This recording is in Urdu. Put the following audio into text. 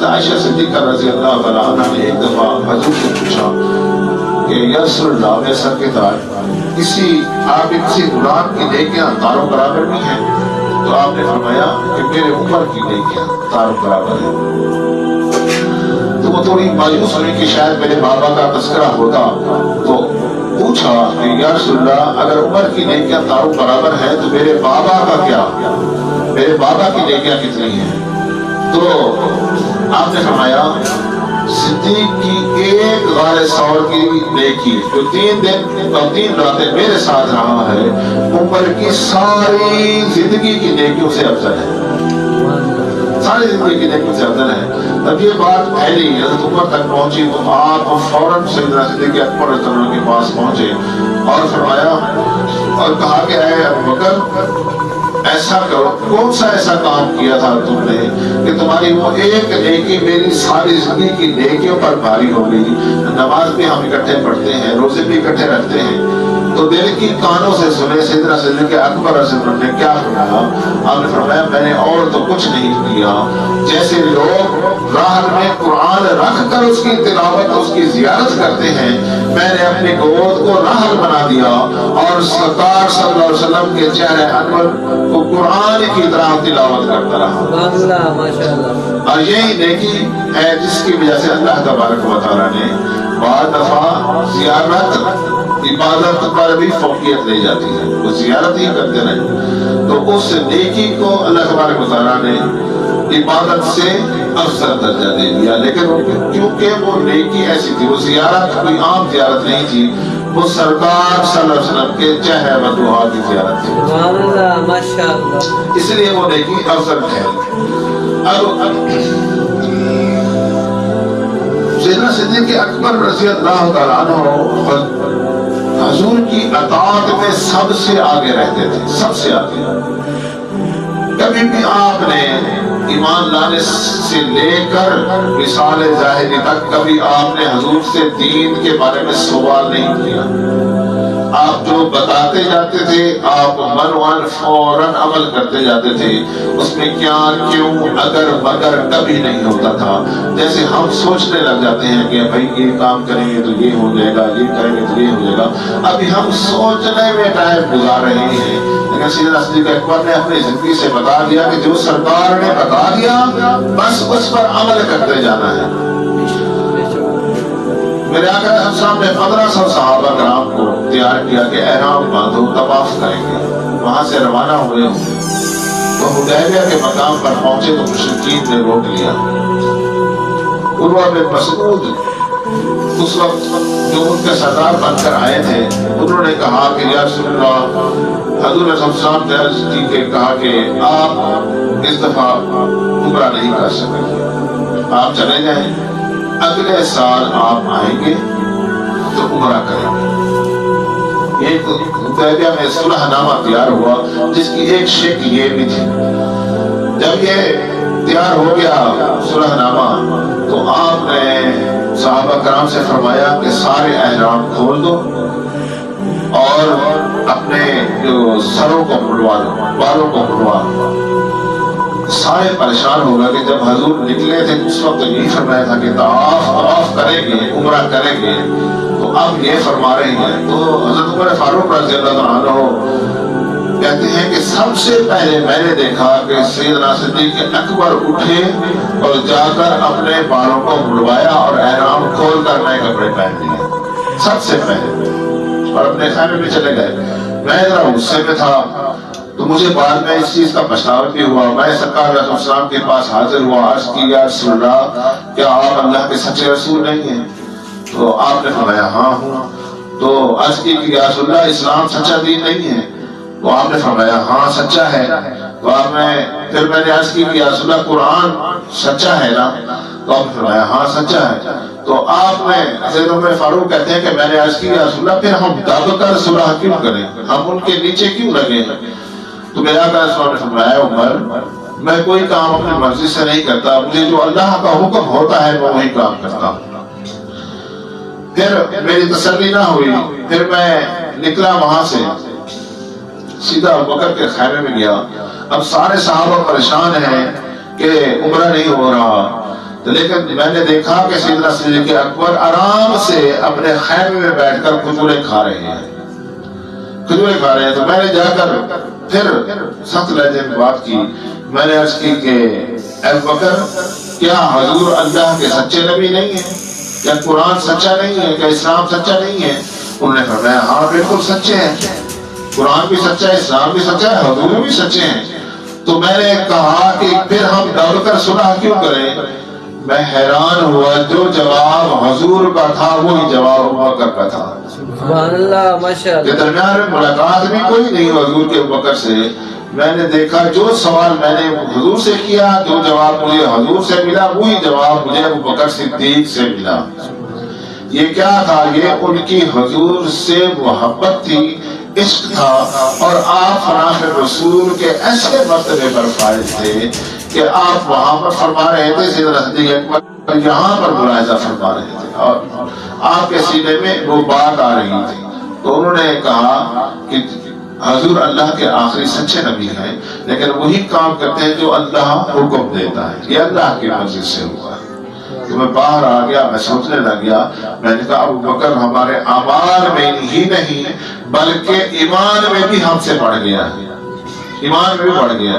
عائشہ صدیقہ رضی اللہ تعالیٰ عنہ نے ایک دفعہ حضور سے پوچھا کہ یا رسول اللہ میرے سر کے تاج آپ کسی غلام کی نیکیاں تاروں برابر بھی ہیں؟ تو آپ نے فرمایا کہ میرے عمر کی نیکیاں تاروں برابر ہیں۔ تو وہ تھوڑی مایوس ہوئی کہ شاید میرے بابا کا تذکرہ ہوتا، تو پوچھا کہ یا رسول اللہ اگر عمر کی نیکیاں تاروں برابر ہیں تو میرے بابا کا کیا، میرے بابا کی نیکیاں کتنی ہیں؟ تو آپ نے فرمایا صدیق کی ایک غار ثور کی نیکی جو 3 دن اور 3 راتیں میرے ساتھ رہا ہے، عمر کی ساری زندگی کی نیکیوں سے افضل ہے، ساری زندگی کی نیکیوں سے افضل ہے۔ تب یہ بات پھیلی، حضرت عمر تک پہنچی تو آپ فوراً سیدنا صدیق اکبر رضی اللہ عنہ کے پاس پہنچے اور فرمایا اور کہا کہ اے ابو بکر ایسا کرو، کون سا ایسا کام کیا تھا تم نے کہ تمہاری وہ ایک نیکی میری ساری زندگی کی نیکیوں پر بھاری ہو گئی؟ نماز بھی ہم اکٹھے پڑھتے ہیں، روزے بھی اکٹھے رکھتے ہیں، تو دل کی کانوں سے سنے سیدنا صدیق اکبر رضی اللہ عنہ نے کیا فرمایا؟ آپ نے فرمایا میں نے اور تو کچھ نہیں کیا، جیسے لوگ راہ میں قرآن رکھ کر اس کی تلاوت اس کی زیارت کرتے ہیں، میں نے اپنی گود کو راحل بنا دیا اور سرکار صلی اللہ علیہ وسلم کے چہرے انور کو قرآن کی طرح تلاوت کرتا رہا۔ اور یہی نیکی ہے جس کی وجہ سے اللہ تبارک و تعالیٰ نے بعض دفعہ زیارت عبادت پر بھی فوقیت لے جاتی ہے، وہ زیارت ہی کرتے رہے تو اس نیکی کو اللہ تبارک و تعالیٰ نے عبادت سے افضل درجہ دے دیا۔ لیکن کیونکہ وہ نیکی ایسی تھی، وہ زیارت کوئی عام زیارت نہیں تھی، وہ سرکار صلی اللہ علیہ وسلم کے چہرے مطبوعہ کی زیارت تھی، اس لیے وہ نیکی افضل ہے۔ سیدنا صدیق اکبر رضی اللہ تعالیٰ عنہ حضور کی اطاعت میں سب سے آگے رہتے تھے، سب سے آگے۔ کبھی بھی آپ نے ایمان لانے سے لے کر مثال ظاہری تک کبھی آپ نے حضور سے دین کے بارے میں سوال نہیں کیا۔ آپ جو بتاتے جاتے تھے آپ منوان فوراً عمل کرتے جاتے تھے، اس میں کیا کیوں اگر مگر کبھی نہیں ہوتا تھا۔ جیسے ہم سوچنے لگ جاتے ہیں کہ بھائی یہ کام کریں گے تو یہ ہو جائے گا، یہ کریں گے تو یہ ہو جائے گا، ابھی ہم سوچنے میں ٹائم گزار رہے ہیں، لیکن سیدنا صدیق اکبر نے اپنی زندگی سے بتا دیا کہ جو سرکار نے بتا دیا بس اس پر عمل کرتے جانا ہے۔ میرے آقا علیہ السلام نے 1500 صحابہ کرام کو تیار کیا کہ احرام باندھو، طواف کریں گے، وہاں سے روانہ ہوئے تو حدیبیہ کے مقام پر پہنچے تو مشرکین نے روک لیا۔ عروہ بن مسعود اس وقت جو ان کے سردار بن کر آئے تھے، انہوں نے کہا کہ یا رسول اللہ، حضور علیہ السلام نے عرض کی کہ کہا کہ آپ اس دفعہ عمرہ نہیں کر سکیں، آپ چلے جائیں، اگلے سال آپ آئیں گے تو عمرہ کریں گے۔ ایک حدیبیہ میں صلح نامہ تیار ہوا جس کی ایک شک یہ بھی تھی، جب یہ تیار ہو گیا صلح نامہ تو آپ نے صحابہ کرام سے فرمایا کہ سارے احرام کھول دو اور اپنے جو سروں کو مڑوا دو، بالوں کو مڑوا دو۔ سارے پریشان ہو گئے کہ جب حضور نکلے تھے اس وقت تو یہی فرمایا تھا کہ طواف کریں گے، عمرہ کریں گے، تو اب یہ فرما رہے ہیں۔ تو حضرت عمر فاروق رضی اللہ عنہ کہتے ہیں کہ سب سے پہلے میں نے دیکھا کہ سیدنا صدیق اکبر اٹھے اور جا کر اپنے بالوں کو مڑوایا اور احرام کھول کر نئے کپڑے پہن لیے سب سے پہلے، اور اپنے خیمے میں چلے گئے۔ میں ذرا غصے میں تھا تو مجھے بعد میں اس چیز کا پچھتاوا بھی ہوا۔ میں سرکار علیہ السلام کے پاس حاضر ہوا، عرض کی یا رسول اللہ کیا آپ اللہ کے سچے رسول نہیں ہیں؟ تو آپ نے فرمایا ہاں ہوں۔ تو عرض کی کہ یا رسول اللہ اسلام سچا دین نہیں ہے؟ تو آپ نے فرمایا ہاں سچا ہے۔ تو پھر میں نے عرض کی کہ یا رسول اللہ قرآن سچا ہے نا؟ تو آپ نے فرمایا ہاں سچا ہے۔ تو آپ نے حضرت عمر فاروق کہتے ہیں کہ میں نے عرض کی یا رسول اللہ پھر ہم دب کر صلح کیوں کریں، ہم ان کے نیچے کیوں لگیں؟ تو میرا صاحب نے فرمایا عمر میں کوئی کام اپنی مرضی سے نہیں کرتا، مجھے جو اللہ کا حکم ہوتا ہے میں وہی کام کرتا ہوں۔ پھر میری تسلی نہ ہوئی، پھر میں نکلا وہاں سے سیدھا ابوبکر کے خیمے میں گیا۔ اب سارے صحابہ پریشان ہیں کہ عمرہ نہیں ہو رہا، لیکن میں نے دیکھا کہ سیدنا صدیق اکبر آرام سے اپنے خیمے میں بیٹھ کر کھجوریں کھا رہے ہیں، کھجوریں کھا رہے ہیں۔ تو میں نے جا کر پھر سخت لہجے میں بات کی، میں نے عرض کی کہ اے بکر، کیا حضور اللہ کے سچے نبی نہیں ہیں؟ کیا قرآن سچا نہیں ہے؟ کیا اسلام سچا نہیں ہے؟ انہوں نے فرمایا ہاں بالکل سچے ہیں، قرآن بھی سچا ہے، اسلام بھی سچا ہے، حضور بھی سچے ہیں۔ تو میں نے کہا کہ پھر ہم ڈر کر صلح کیوں کریں؟ میں حیران ہوا، جو جواب حضور کا تھا وہی جواب ابوبکر کا تھا۔ سبحان اللہ، ماشاء اللہ۔ کے درمیان میں ملاقات بھی کوئی نہیں حضور کے ابوبکر سے۔ میں نے دیکھا جو سوال میں نے حضور سے کیا، جو جواب مجھے حضور سے ملا، وہی جواب مجھے ابوبکر صدیق سے ملا۔ یہ کیا تھا؟ یہ ان کی حضور سے محبت تھی، عشق تھا، اور آپ فناء رسول کے ایسے مرتبے پر فائز تھے کہ آپ وہاں پر فرما رہے تھے، سیدنا صدیق اکبر یہاں پر ملاحظہ فرما رہے تھے، اور آپ کے سینے میں وہ بات آ رہی تھی۔ تو انہوں نے کہا کہ حضور اللہ کے آخری سچے نبی ہیں، لیکن وہی کام کرتے ہیں جو اللہ حکم دیتا ہے، یہ اللہ کی مرضی سے ہوا ہے۔ تو میں باہر آ گیا، میں سوچنے لگ گیا، میں نے کہا ابوبکر ہمارے اعمال میں ہی نہیں بلکہ ایمان میں بھی ہم سے بڑھ گیا، ایمان میں بھی بڑھ گیا۔